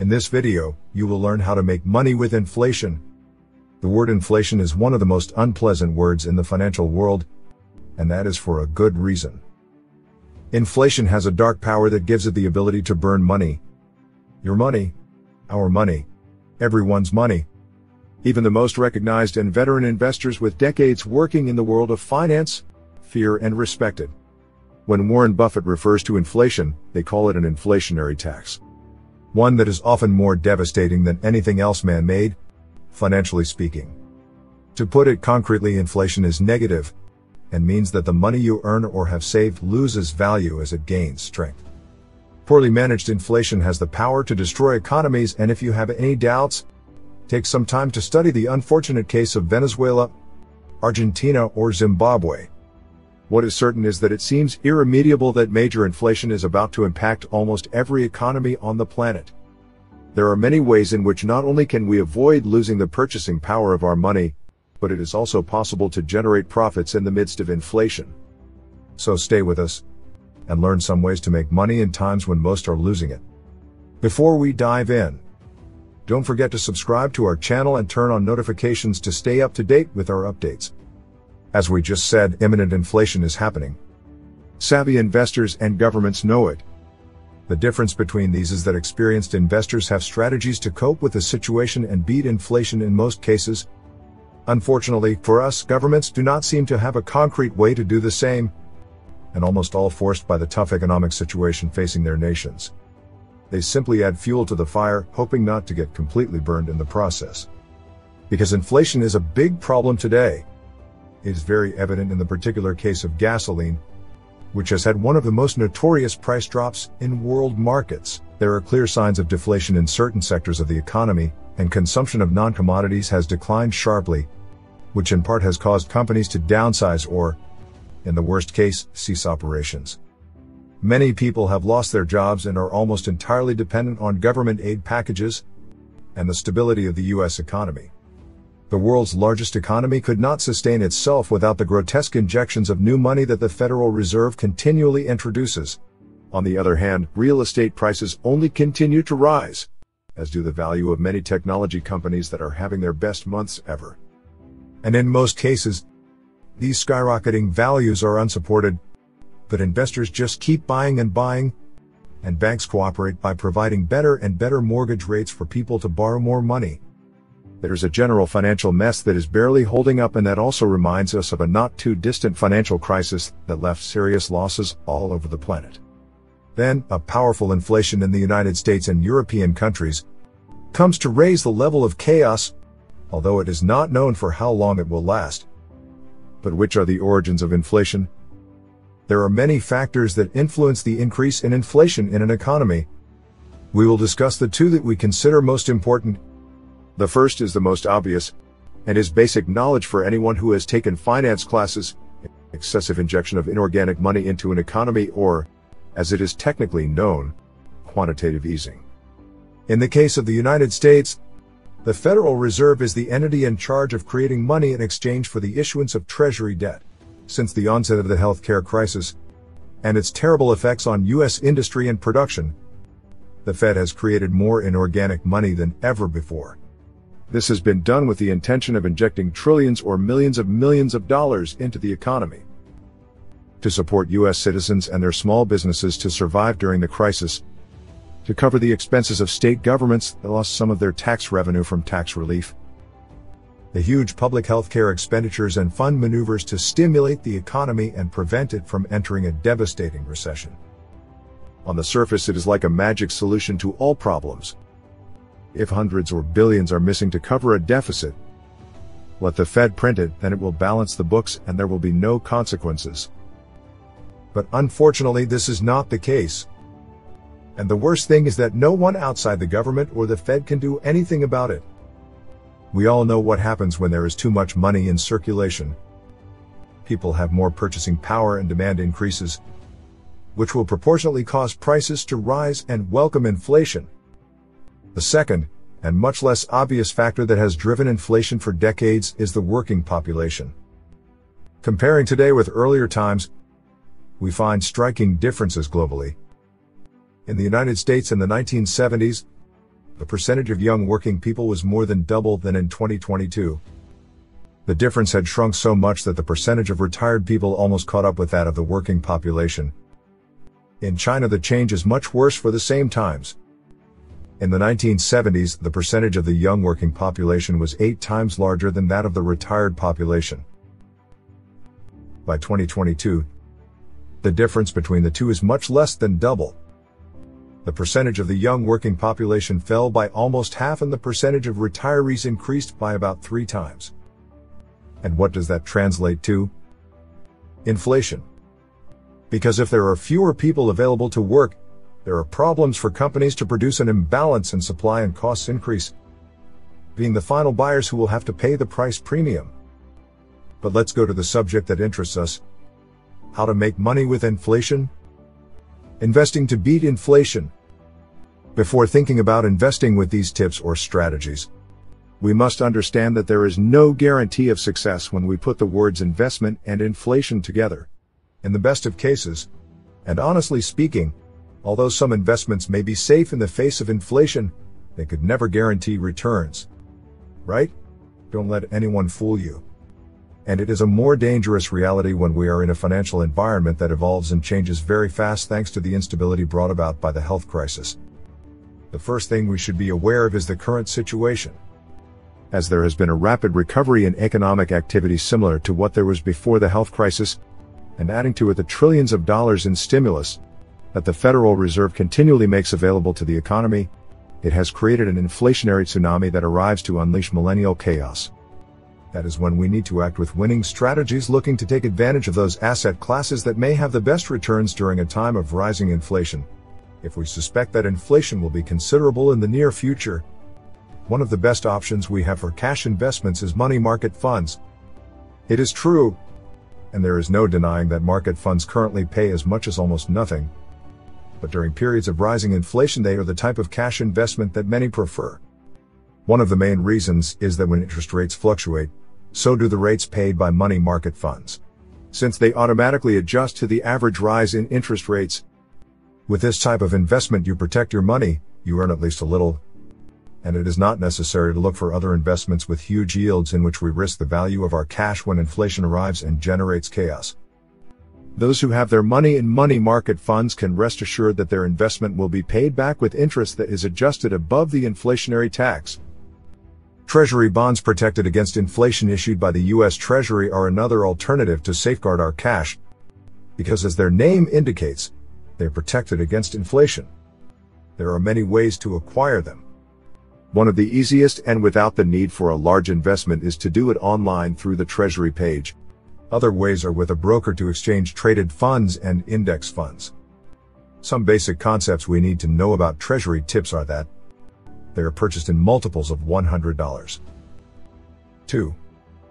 In this video, you will learn how to make money with inflation. The word inflation is one of the most unpleasant words in the financial world, and that is for a good reason. Inflation has a dark power that gives it the ability to burn money. Your money, our money, everyone's money. Even the most recognized and veteran investors with decades working in the world of finance fear and respect it. When Warren Buffett refers to inflation, they call it an inflationary tax. One that is often more devastating than anything else man-made, financially speaking. To put it concretely, inflation is negative, and means that the money you earn or have saved loses value as it gains strength. Poorly managed inflation has the power to destroy economies, and if you have any doubts, take some time to study the unfortunate case of Venezuela, Argentina, or Zimbabwe. What is certain is that it seems irremediable that major inflation is about to impact almost every economy on the planet. There are many ways in which not only can we avoid losing the purchasing power of our money, but it is also possible to generate profits in the midst of inflation. So stay with us and learn some ways to make money in times when most are losing it. Before we dive in, don't forget to subscribe to our channel and turn on notifications to stay up to date with our updates. As we just said, imminent inflation is happening. Savvy investors and governments know it. The difference between these is that experienced investors have strategies to cope with the situation and beat inflation in most cases. Unfortunately for us, governments do not seem to have a concrete way to do the same, and almost all forced by the tough economic situation facing their nations. They simply add fuel to the fire, hoping not to get completely burned in the process. Because inflation is a big problem today. It is very evident in the particular case of gasoline, which has had one of the most notorious price drops in world markets. There are clear signs of deflation in certain sectors of the economy, and consumption of non-commodities has declined sharply, which in part has caused companies to downsize or, in the worst case, cease operations. Many people have lost their jobs and are almost entirely dependent on government aid packages and the stability of the U.S. economy. The world's largest economy could not sustain itself without the grotesque injections of new money that the Federal Reserve continually introduces. On the other hand, real estate prices only continue to rise, as do the value of many technology companies that are having their best months ever. And in most cases, these skyrocketing values are unsupported, but investors just keep buying, and banks cooperate by providing better and better mortgage rates for people to borrow more money. There's a general financial mess that is barely holding up, and that also reminds us of a not too distant financial crisis that left serious losses all over the planet. Then, a powerful inflation in the United States and European countries comes to raise the level of chaos, although it is not known for how long it will last. But which are the origins of inflation? There are many factors that influence the increase in inflation in an economy. We will discuss the two that we consider most important. The first is the most obvious, and is basic knowledge for anyone who has taken finance classes: excessive injection of inorganic money into an economy, or, as it is technically known, quantitative easing. In the case of the United States, the Federal Reserve is the entity in charge of creating money in exchange for the issuance of Treasury debt. Since the onset of the healthcare crisis and its terrible effects on U.S. industry and production, the Fed has created more inorganic money than ever before. This has been done with the intention of injecting trillions or millions of dollars into the economy to support U.S. citizens and their small businesses to survive during the crisis, to cover the expenses of state governments that lost some of their tax revenue from tax relief, the huge public health care expenditures and fund maneuvers to stimulate the economy and prevent it from entering a devastating recession. On the surface, it is like a magic solution to all problems. If hundreds or billions are missing to cover a deficit, let the Fed print it, then it will balance the books and there will be no consequences. But unfortunately, this is not the case. And the worst thing is that no one outside the government or the Fed can do anything about it. We all know what happens when there is too much money in circulation. People have more purchasing power and demand increases, which will proportionately cause prices to rise and welcome inflation. The second, and much less obvious factor that has driven inflation for decades is the working population. Comparing today with earlier times, we find striking differences globally. In the United States in the 1970s, the percentage of young working people was more than double than in 2022. The difference had shrunk so much that the percentage of retired people almost caught up with that of the working population. In China, the change is much worse for the same times. In the 1970s, the percentage of the young working population was 8 times larger than that of the retired population. By 2022, the difference between the two is much less than double. The percentage of the young working population fell by almost half and the percentage of retirees increased by about 3 times. And what does that translate to? Inflation. Because if there are fewer people available to work, there are problems for companies to produce an imbalance and supply and costs increase, being the final buyers who will have to pay the price premium. But let's go to the subject that interests us. How to make money with inflation? Investing to beat inflation. Before thinking about investing with these tips or strategies, we must understand that there is no guarantee of success when we put the words investment and inflation together. In the best of cases, and honestly speaking, although some investments may be safe in the face of inflation, they could never guarantee returns. Right? Don't let anyone fool you. And it is a more dangerous reality when we are in a financial environment that evolves and changes very fast thanks to the instability brought about by the health crisis. The first thing we should be aware of is the current situation. As there has been a rapid recovery in economic activity similar to what there was before the health crisis, and adding to it the trillions of dollars in stimulus that the Federal Reserve continually makes available to the economy, it has created an inflationary tsunami that arrives to unleash millennial chaos. That is when we need to act with winning strategies looking to take advantage of those asset classes that may have the best returns during a time of rising inflation. If we suspect that inflation will be considerable in the near future, one of the best options we have for cash investments is money market funds. It is true, and there is no denying that market funds currently pay as much as almost nothing. But during periods of rising inflation, they are the type of cash investment that many prefer. One of the main reasons is that when interest rates fluctuate, so do the rates paid by money market funds, since they automatically adjust to the average rise in interest rates. With this type of investment, you protect your money, you earn at least a little, and it is not necessary to look for other investments with huge yields in which we risk the value of our cash when inflation arrives and generates chaos. Those who have their money in money market funds can rest assured that their investment will be paid back with interest that is adjusted above the inflationary tax. Treasury bonds protected against inflation issued by the U.S. Treasury are another alternative to safeguard our cash, because as their name indicates, they are protected against inflation. There are many ways to acquire them. One of the easiest and without the need for a large investment is to do it online through the Treasury page. Other ways are with a broker to exchange traded funds and index funds. Some basic concepts we need to know about Treasury tips are that they are purchased in multiples of $100. 2.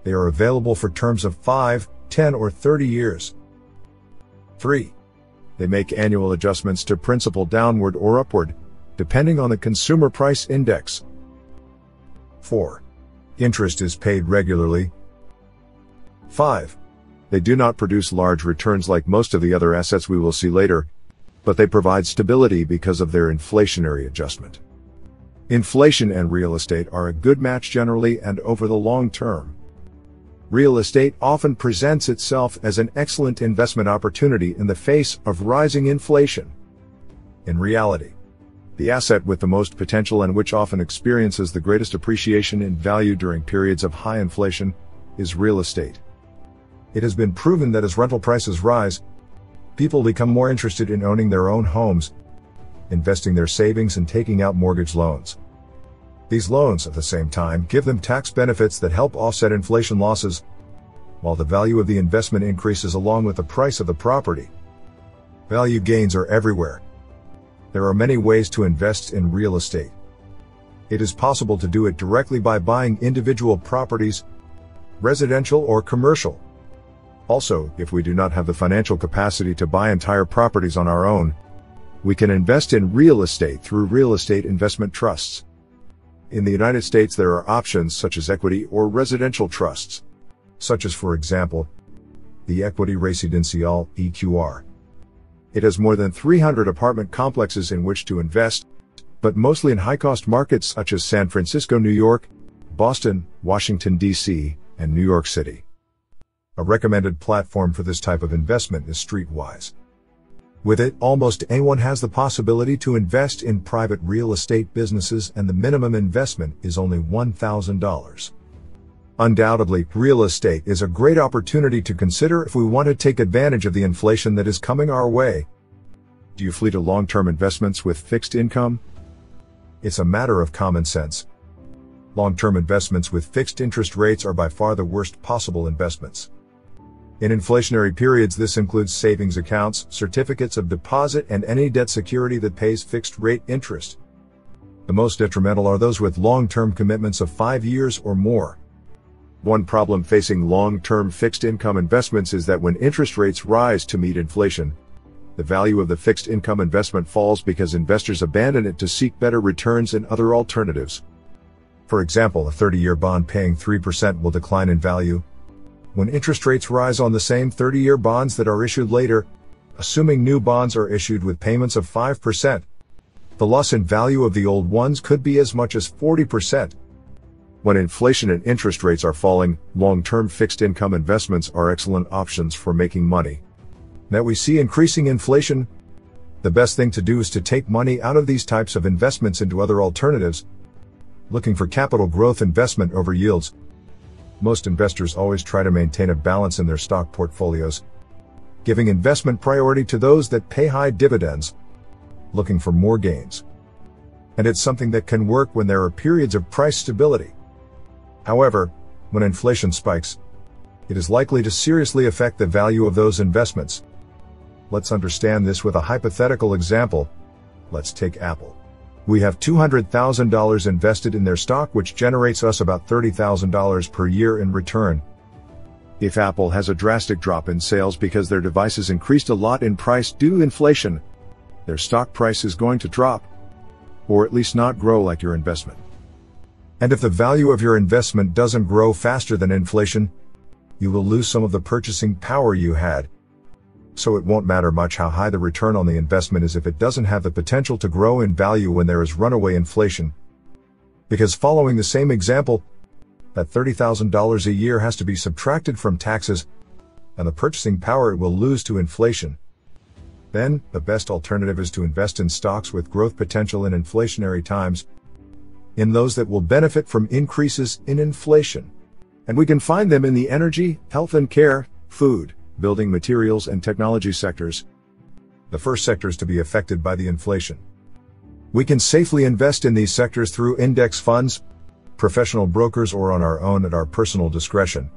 They are available for terms of 5, 10, or 30 years. 3. They make annual adjustments to principal downward or upward, depending on the consumer price index. 4. Interest is paid regularly. 5. They do not produce large returns like most of the other assets we will see later, but they provide stability because of their inflationary adjustment. Inflation and real estate are a good match generally and over the long term. Real estate often presents itself as an excellent investment opportunity in the face of rising inflation. In reality, the asset with the most potential and which often experiences the greatest appreciation in value during periods of high inflation is real estate. It has been proven that as rental prices rise, people become more interested in owning their own homes, investing their savings and taking out mortgage loans. These loans, at the same time, give them tax benefits that help offset inflation losses, while the value of the investment increases along with the price of the property. Value gains are everywhere. There are many ways to invest in real estate. It is possible to do it directly by buying individual properties, residential or commercial. Also, if we do not have the financial capacity to buy entire properties on our own, we can invest in real estate through real estate investment trusts. In the United States, there are options such as equity or residential trusts, such as, for example, the Equity Residencial (EQR). It has more than 300 apartment complexes in which to invest, but mostly in high-cost markets such as San Francisco, New York, Boston, Washington, D.C., and New York City. A recommended platform for this type of investment is Streetwise. With it, almost anyone has the possibility to invest in private real estate businesses, and the minimum investment is only $1,000. Undoubtedly, real estate is a great opportunity to consider if we want to take advantage of the inflation that is coming our way. Do you flee to long-term investments with fixed income? It's a matter of common sense. Long-term investments with fixed interest rates are by far the worst possible investments. In inflationary periods, this includes savings accounts, certificates of deposit, and any debt security that pays fixed-rate interest. The most detrimental are those with long-term commitments of 5 years or more. One problem facing long-term fixed-income investments is that when interest rates rise to meet inflation, the value of the fixed income investment falls because investors abandon it to seek better returns in other alternatives. For example, a 30-year bond paying 3% will decline in value when interest rates rise on the same 30-year bonds that are issued later, assuming new bonds are issued with payments of 5%. The loss in value of the old ones could be as much as 40%. When inflation and interest rates are falling, long-term fixed income investments are excellent options for making money. That we see increasing inflation, the best thing to do is to take money out of these types of investments into other alternatives, looking for capital growth investment over yields. Most investors always try to maintain a balance in their stock portfolios, giving investment priority to those that pay high dividends, looking for more gains. And it's something that can work when there are periods of price stability. However, when inflation spikes, it is likely to seriously affect the value of those investments. Let's understand this with a hypothetical example. Let's take Apple. We have $200,000 invested in their stock, which generates us about $30,000 per year in return. If Apple has a drastic drop in sales because their devices increased a lot in price due to inflation, their stock price is going to drop, or at least not grow like your investment. And if the value of your investment doesn't grow faster than inflation, you will lose some of the purchasing power you had. So it won't matter much how high the return on the investment is if it doesn't have the potential to grow in value when there is runaway inflation. Because following the same example, that $30,000 a year has to be subtracted from taxes and the purchasing power it will lose to inflation. Then, the best alternative is to invest in stocks with growth potential in inflationary times, in those that will benefit from increases in inflation. And we can find them in the energy, health and care, food, building materials, and technology sectors, the first sectors to be affected by the inflation. We can safely invest in these sectors through index funds, professional brokers, or on our own at our personal discretion.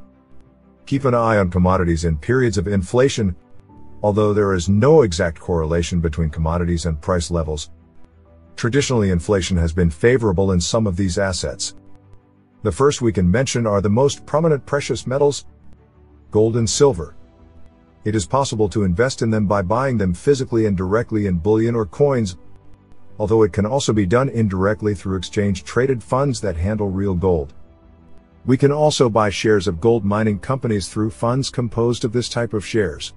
Keep an eye on commodities in periods of inflation. Although there is no exact correlation between commodities and price levels, traditionally inflation has been favorable in some of these assets. The first we can mention are the most prominent precious metals, gold and silver. It is possible to invest in them by buying them physically and directly in bullion or coins, although it can also be done indirectly through exchange-traded funds that handle real gold. We can also buy shares of gold mining companies through funds composed of this type of shares.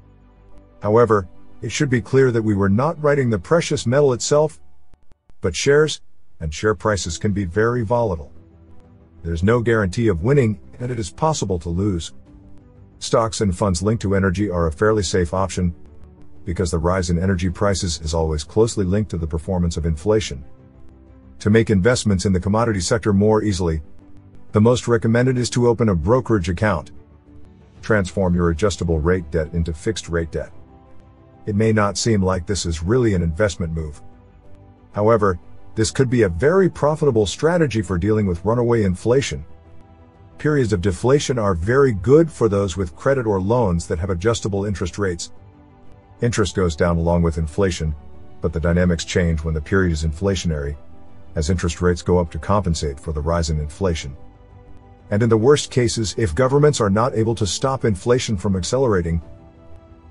However, it should be clear that we were not writing the precious metal itself, but shares, and share prices can be very volatile. There's no guarantee of winning, and it is possible to lose. Stocks and funds linked to energy are a fairly safe option, because the rise in energy prices is always closely linked to the performance of inflation. To make investments in the commodity sector more easily, the most recommended is to open a brokerage account. Transform your adjustable rate debt into fixed rate debt. It may not seem like this is really an investment move. However, this could be a very profitable strategy for dealing with runaway inflation. Periods of deflation are very good for those with credit or loans that have adjustable interest rates. Interest goes down along with inflation, but the dynamics change when the period is inflationary, as interest rates go up to compensate for the rise in inflation. And in the worst cases, if governments are not able to stop inflation from accelerating,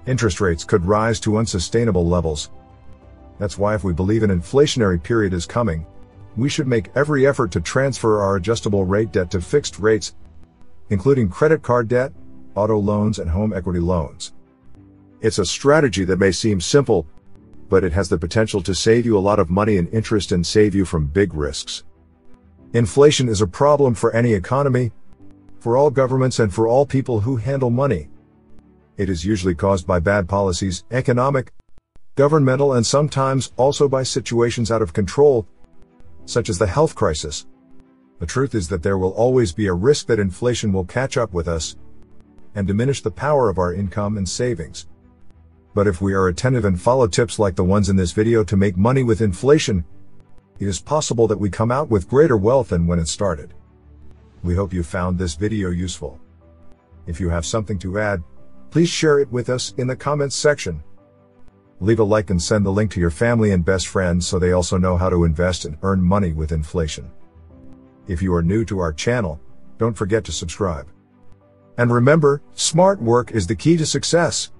interest rates could rise to unsustainable levels. That's why if we believe an inflationary period is coming, we should make every effort to transfer our adjustable rate debt to fixed rates, including credit card debt, auto loans, and home equity loans. It's a strategy that may seem simple, but it has the potential to save you a lot of money and interest and save you from big risks. Inflation is a problem for any economy, for all governments and for all people who handle money. It is usually caused by bad policies, economic, governmental, and sometimes also by situations out of control, such as the health crisis. The truth is that there will always be a risk that inflation will catch up with us and diminish the power of our income and savings. But if we are attentive and follow tips like the ones in this video to make money with inflation, it is possible that we come out with greater wealth than when it started. We hope you found this video useful. If you have something to add, please share it with us in the comments section. Leave a like and send the link to your family and best friends so they also know how to invest and earn money with inflation. If you are new to our channel, don't forget to subscribe. And remember, smart work is the key to success.